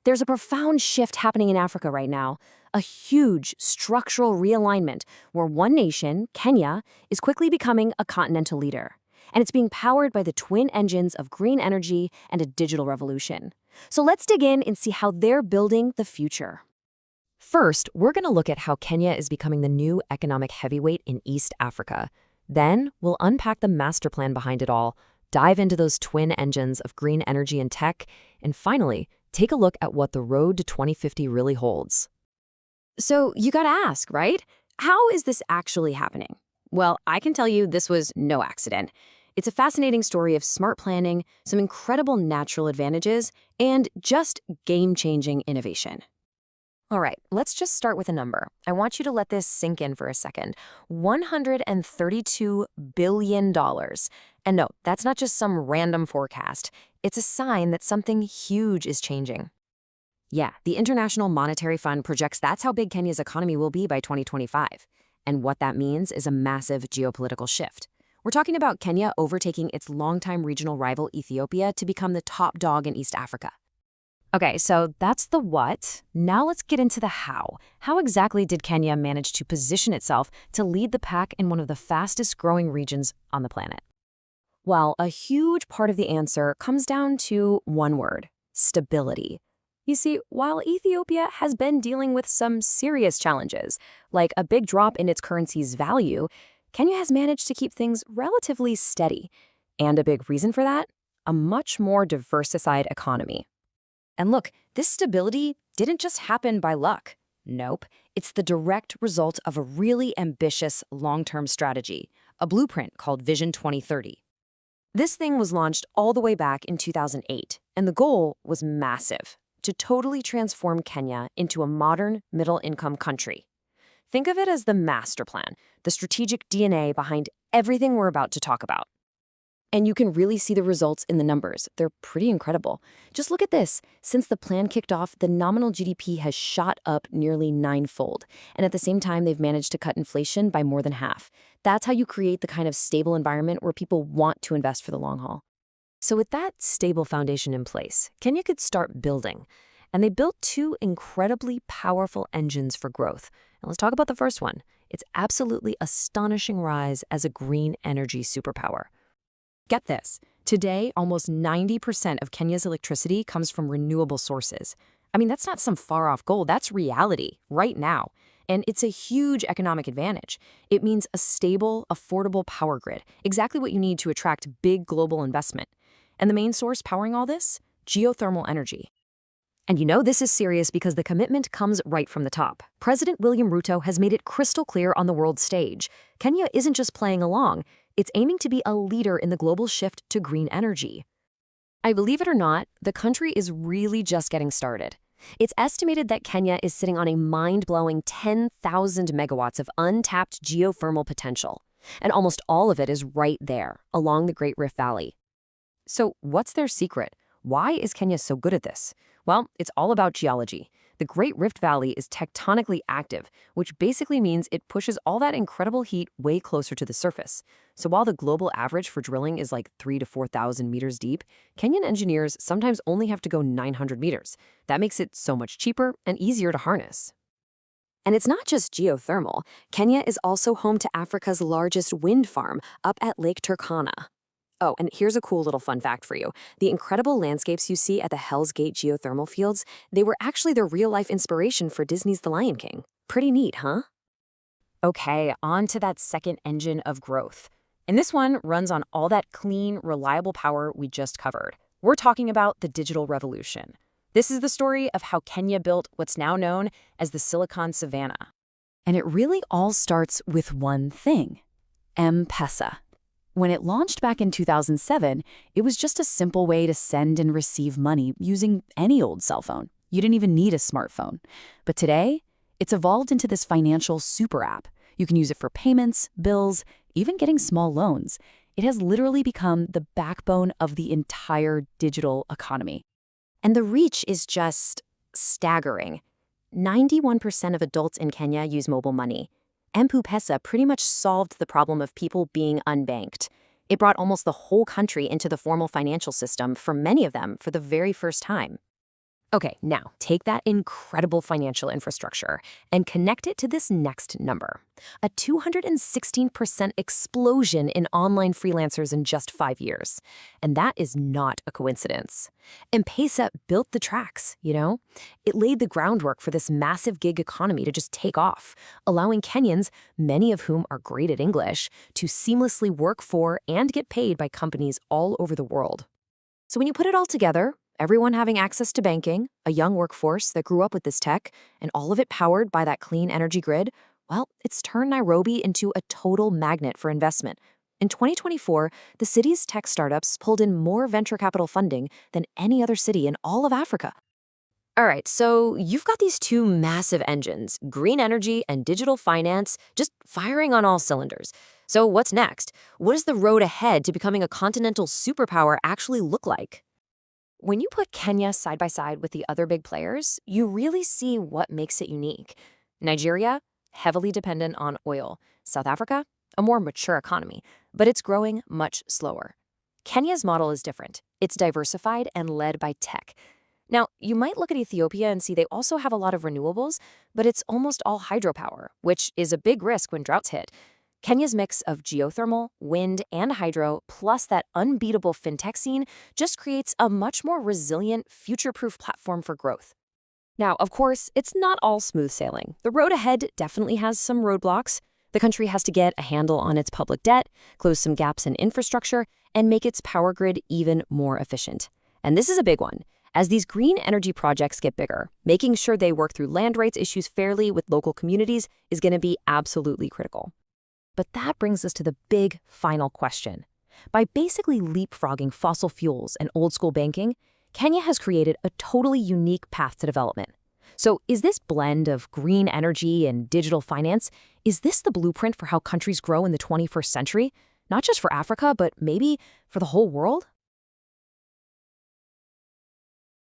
There's a profound shift happening in Africa right now, a huge structural realignment where one nation, Kenya, is quickly becoming a continental leader. And it's being powered by the twin engines of green energy and a digital revolution. So let's dig in and see how they're building the future. First, we're going to look at how Kenya is becoming the new economic heavyweight in East Africa. Then, we'll unpack the master plan behind it all, dive into those twin engines of green energy and tech, and finally, take a look at what the road to 2050 really holds. So you gotta ask, right? How is this actually happening? Well, I can tell you this was no accident. It's a fascinating story of smart planning, some incredible natural advantages, and just game-changing innovation. All right, let's just start with a number. I want you to let this sink in for a second. $132 billion. And no, that's not just some random forecast. It's a sign that something huge is changing. Yeah, the International Monetary Fund projects that's how big Kenya's economy will be by 2025. And what that means is a massive geopolitical shift. We're talking about Kenya overtaking its longtime regional rival Ethiopia to become the top dog in East Africa. Okay, so that's the what. Now let's get into the how. How exactly did Kenya manage to position itself to lead the pack in one of the fastest growing regions on the planet? Well, a huge part of the answer comes down to one word: stability. You see, while Ethiopia has been dealing with some serious challenges, like a big drop in its currency's value, Kenya has managed to keep things relatively steady. And a big reason for that? A much more diversified economy. And look, this stability didn't just happen by luck. Nope, it's the direct result of a really ambitious long-term strategy, a blueprint called Vision 2030. This thing was launched all the way back in 2008, and the goal was massive: to totally transform Kenya into a modern, middle-income country. Think of it as the master plan, the strategic DNA behind everything we're about to talk about. And you can really see the results in the numbers. They're pretty incredible. Just look at this. Since the plan kicked off, the nominal GDP has shot up nearly ninefold. And at the same time, they've managed to cut inflation by more than half. That's how you create the kind of stable environment where people want to invest for the long haul. So with that stable foundation in place, Kenya could start building. And they built two incredibly powerful engines for growth. And let's talk about the first one. Its absolutely astonishing rise as a green energy superpower. Get this. Today, almost 90% of Kenya's electricity comes from renewable sources. I mean, that's not some far-off goal. That's reality, right now. And it's a huge economic advantage. It means a stable, affordable power grid, exactly what you need to attract big global investment. And the main source powering all this? Geothermal energy. And you know this is serious because the commitment comes right from the top. President William Ruto has made it crystal clear on the world stage. Kenya isn't just playing along. It's aiming to be a leader in the global shift to green energy. I believe it or not, the country is really just getting started. It's estimated that Kenya is sitting on a mind-blowing 10,000 megawatts of untapped geothermal potential. And almost all of it is right there, along the Great Rift Valley. So what's their secret? Why is Kenya so good at this? Well, it's all about geology. The Great Rift Valley is tectonically active, which basically means it pushes all that incredible heat way closer to the surface. So while the global average for drilling is like 3,000 to 4,000 meters deep, Kenyan engineers sometimes only have to go 900 meters. That makes it so much cheaper and easier to harness. And it's not just geothermal. Kenya is also home to Africa's largest wind farm up at Lake Turkana. Oh, and here's a cool little fun fact for you. The incredible landscapes you see at the Hell's Gate geothermal fields, they were actually the real-life inspiration for Disney's The Lion King. Pretty neat, huh? Okay, on to that second engine of growth. And this one runs on all that clean, reliable power we just covered. We're talking about the digital revolution. This is the story of how Kenya built what's now known as the Silicon Savannah. And it really all starts with one thing: M-Pesa. When it launched back in 2007, it was just a simple way to send and receive money using any old cell phone. You didn't even need a smartphone. But today, it's evolved into this financial super app. You can use it for payments, bills, even getting small loans. It has literally become the backbone of the entire digital economy. And the reach is just staggering. 91% of adults in Kenya use mobile money. M-Pesa pretty much solved the problem of people being unbanked. It brought almost the whole country into the formal financial system for many of them for the very first time. Okay, now take that incredible financial infrastructure and connect it to this next number. A 216% explosion in online freelancers in just 5 years. And that is not a coincidence. M-Pesa built the tracks, you know? It laid the groundwork for this massive gig economy to just take off, allowing Kenyans, many of whom are great at English, to seamlessly work for and get paid by companies all over the world. So when you put it all together, everyone having access to banking, a young workforce that grew up with this tech, and all of it powered by that clean energy grid, well, it's turned Nairobi into a total magnet for investment. In 2024, the city's tech startups pulled in more venture capital funding than any other city in all of Africa. All right, so you've got these two massive engines, green energy and digital finance, just firing on all cylinders. So what's next? What does the road ahead to becoming a continental superpower actually look like? When you put Kenya side by side with the other big players, you really see what makes it unique. Nigeria, heavily dependent on oil. South Africa, a more mature economy, but it's growing much slower. Kenya's model is different. It's diversified and led by tech. Now, you might look at Ethiopia and see they also have a lot of renewables, but it's almost all hydropower, which is a big risk when droughts hit. Kenya's mix of geothermal, wind, and hydro, plus that unbeatable fintech scene, just creates a much more resilient, future-proof platform for growth. Now, of course, it's not all smooth sailing. The road ahead definitely has some roadblocks. The country has to get a handle on its public debt, close some gaps in infrastructure, and make its power grid even more efficient. And this is a big one. As these green energy projects get bigger, making sure they work through land rights issues fairly with local communities is going to be absolutely critical. But that brings us to the big final question. By basically leapfrogging fossil fuels and old-school banking, Kenya has created a totally unique path to development. So is this blend of green energy and digital finance, is this the blueprint for how countries grow in the 21st century? Not just for Africa, but maybe for the whole world?